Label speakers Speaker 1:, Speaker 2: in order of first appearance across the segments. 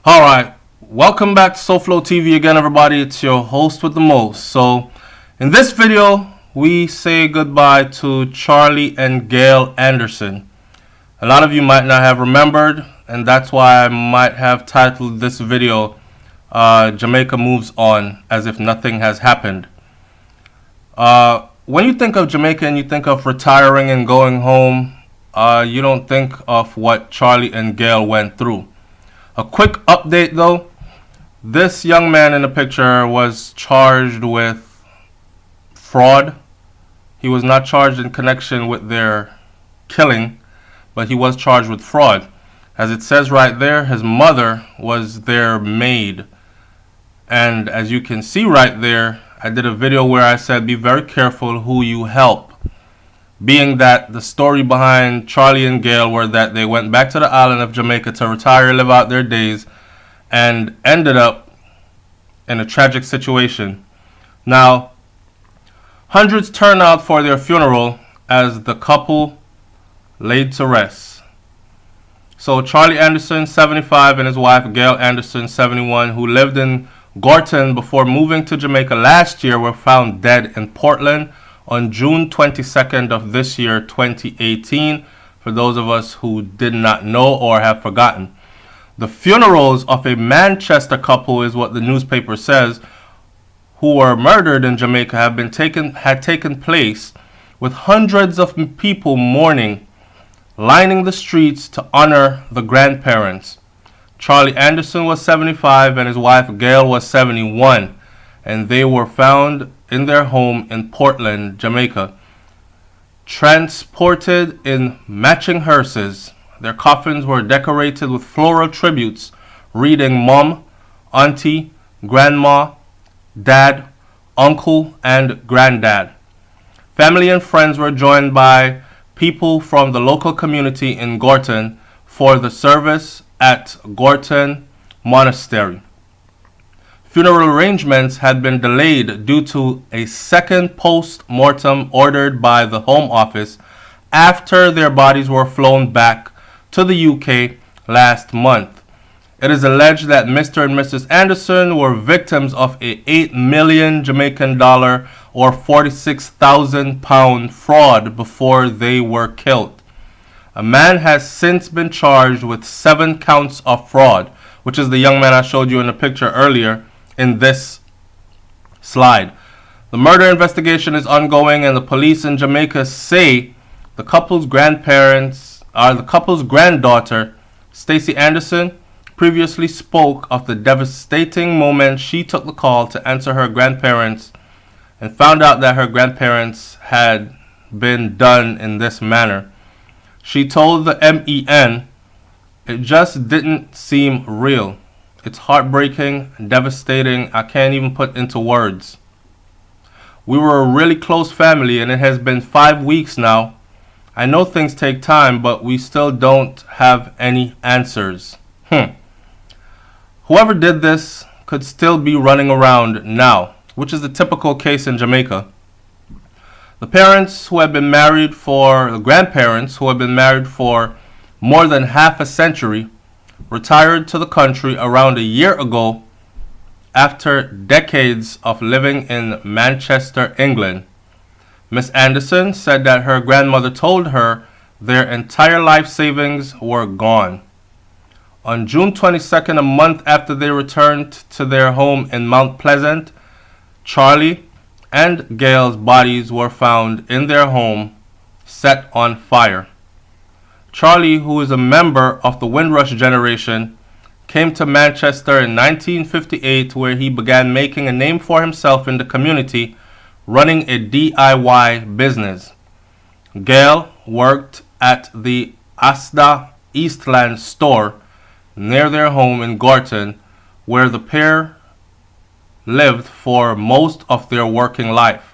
Speaker 1: Alright, welcome back to SouFLoTV again, everybody. It's your host with the most. So, in this video, we say goodbye to Charlie and Gayle Anderson. A lot of you might not have remembered, and that's why I might have titled this video, Jamaica Moves On, as if nothing has happened. When you think of Jamaica and you think of retiring and going home, you don't think of what Charlie and Gayle went through. A quick update though, this young man in the picture was charged with fraud. He was not charged in connection with their killing, but he was charged with fraud. As it says right there, his mother was their maid. And as you can see right there, I did a video where I said be very careful who you help. Being that the story behind Charlie and Gayle were that they went back to the island of Jamaica to retire, live out their days, and ended up in a tragic situation. Now, hundreds turned out for their funeral as the couple laid to rest. So Charlie Anderson, 75, and his wife Gayle Anderson, 71, who lived in Gorton before moving to Jamaica last year, were found dead in Portland on June 22nd of this year, 2018, for those of us who did not know or have forgotten. The funerals of a Manchester couple, is what the newspaper says, who were murdered in Jamaica had taken place with hundreds of people mourning, lining the streets to honor the grandparents. Charlie Anderson was 75 and his wife Gayle was 71, and they were found in their home in Portland, Jamaica, transported in matching hearses. Their coffins were decorated with floral tributes reading Mom, Auntie, Grandma, Dad, Uncle, and Granddad. Family and friends were joined by people from the local community in Gorton for the service at Gorton Monastery. Funeral arrangements had been delayed due to a second post-mortem ordered by the Home Office after their bodies were flown back to the UK last month. It is alleged that Mr. and Mrs. Anderson were victims of a 8 million Jamaican dollar or £46,000 fraud before they were killed. A man has since been charged with 7 counts of fraud, which is the young man I showed you in the picture earlier in this slide. The murder investigation is ongoing, and the police in Jamaica say the couple's granddaughter, Stacey Anderson, previously spoke of the devastating moment she took the call to answer her grandparents and found out that her grandparents had been done in this manner. She told the MEN, "It just didn't seem real. It's heartbreaking and devastating. I can't even put into words. We were a really close family, and it has been 5 weeks now. I know things take time, but we still don't have any answers." Whoever did this could still be running around now, which is the typical case in Jamaica. The grandparents who had been married for more than half a century retired to the country around a year ago after decades of living in Manchester, England. Miss Anderson said that her grandmother told her their entire life savings were gone. On June 22nd, a month after they returned to their home in Mount Pleasant, Charlie and Gayle's bodies were found in their home, set on fire. Charlie, who is a member of the Windrush generation, came to Manchester in 1958, where he began making a name for himself in the community, running a DIY business. Gayle worked at the Asda Eastland store near their home in Gorton, where the pair lived for most of their working life.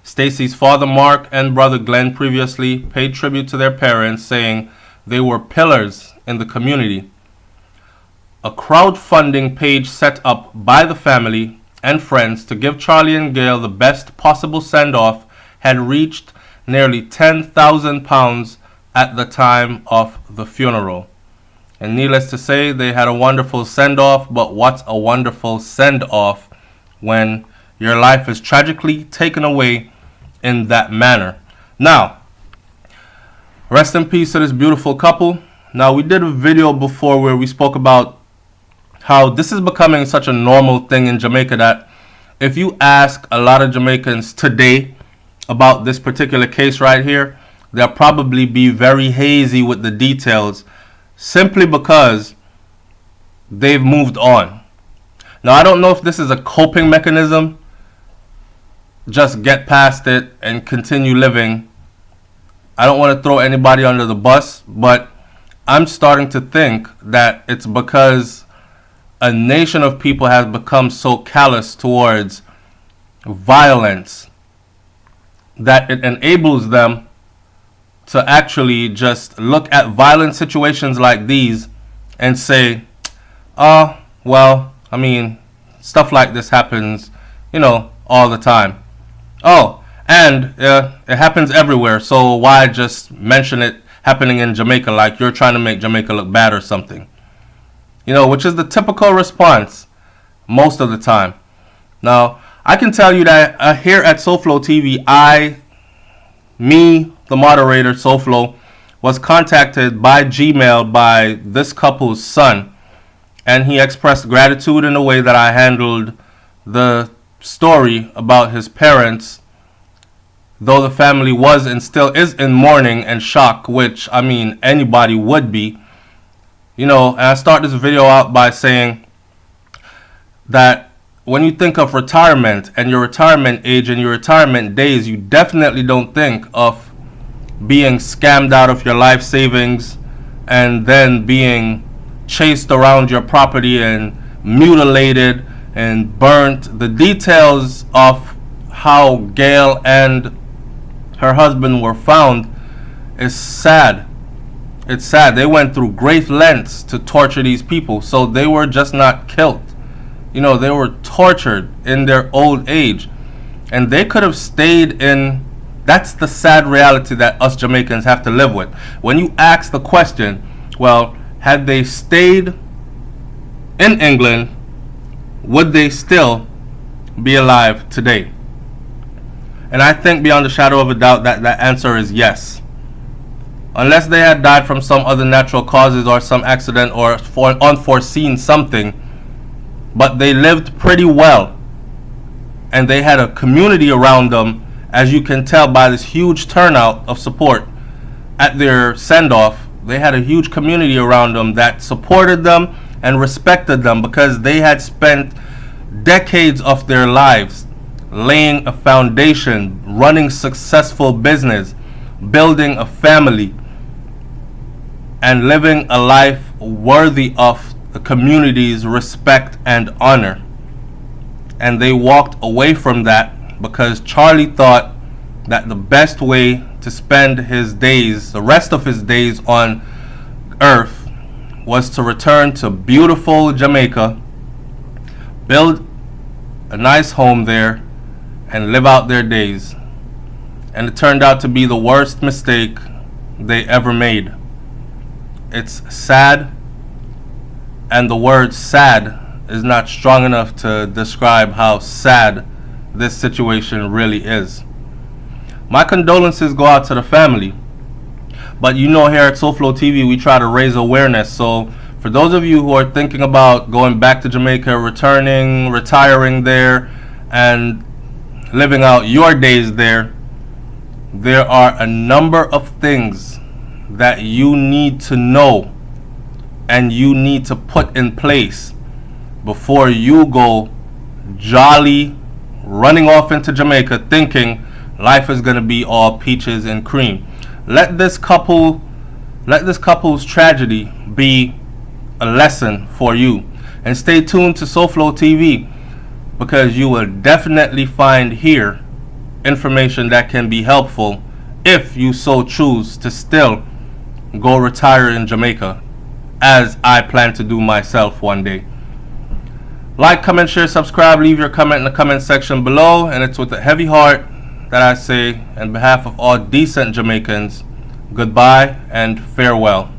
Speaker 1: Stacey's father Mark and brother Glenn previously paid tribute to their parents, saying they were pillars in the community. A crowdfunding page set up by the family and friends to give Charlie and Gayle the best possible send-off had reached nearly £10,000 at the time of the funeral. And needless to say, they had a wonderful send-off. But what's a wonderful send-off when your life is tragically taken away in that manner? Now, rest in peace to this beautiful couple. Now, we did a video before where we spoke about how this is becoming such a normal thing in Jamaica that if you ask a lot of Jamaicans today about this particular case right here, they'll probably be very hazy with the details simply because they've moved on. Now, I don't know if this is a coping mechanism, just get past it and continue living. I don't want to throw anybody under the bus, but I'm starting to think that it's because a nation of people has become so callous towards violence that it enables them to actually just look at violent situations like these and say, oh, well, I mean, stuff like this happens, all the time. Oh, and it happens everywhere, so why just mention it happening in Jamaica like you're trying to make Jamaica look bad or something? Which is the typical response most of the time. Now, I can tell you that here at SouFLoTV, the moderator, SouFlo, was contacted by Gmail by this couple's son, and he expressed gratitude in the way that I handled the story about his parents, though the family was and still is in mourning and shock, which, I mean, anybody would be. And I start this video out by saying that when you think of retirement and your retirement age and your retirement days, you definitely don't think of being scammed out of your life savings and then being chased around your property and mutilated and burnt. The details of how Gayle and her husband were found is sad. It's sad. They went through great lengths to torture these people. So they were just not killed. They were tortured in their old age. And they could have stayed in. That's the sad reality that us Jamaicans have to live with. When you ask the question, well, had they stayed in England, would they still be alive today? And I think beyond a shadow of a doubt that answer is yes. Unless they had died from some other natural causes or some accident or for unforeseen something, but they lived pretty well. And they had a community around them, as you can tell by this huge turnout of support at their send-off. They had a huge community around them that supported them and respected them because they had spent decades of their lives laying a foundation, running successful business, building a family, and living a life worthy of the community's respect and honor. And they walked away from that because Charlie thought that the best way to spend his days, the rest of his days on earth, was to return to beautiful Jamaica, build a nice home there, and live out their days. And it turned out to be the worst mistake they ever made. It's sad, and the word sad is not strong enough to describe how sad this situation really is. My condolences go out to the family. But here at SouFLoTV, we try to raise awareness. So for those of you who are thinking about going back to Jamaica, returning, retiring there, and living out your days there, there are a number of things that you need to know and you need to put in place before you go jolly running off into Jamaica thinking life is going to be all peaches and cream. Let this couple's tragedy be a lesson for you. And stay tuned to SouFLoTV, because you will definitely find here information that can be helpful if you so choose to still go retire in Jamaica, as I plan to do myself one day. Like, comment, share, subscribe, leave your comment in the comment section below, and it's with a heavy heart that I say, on behalf of all decent Jamaicans, goodbye and farewell.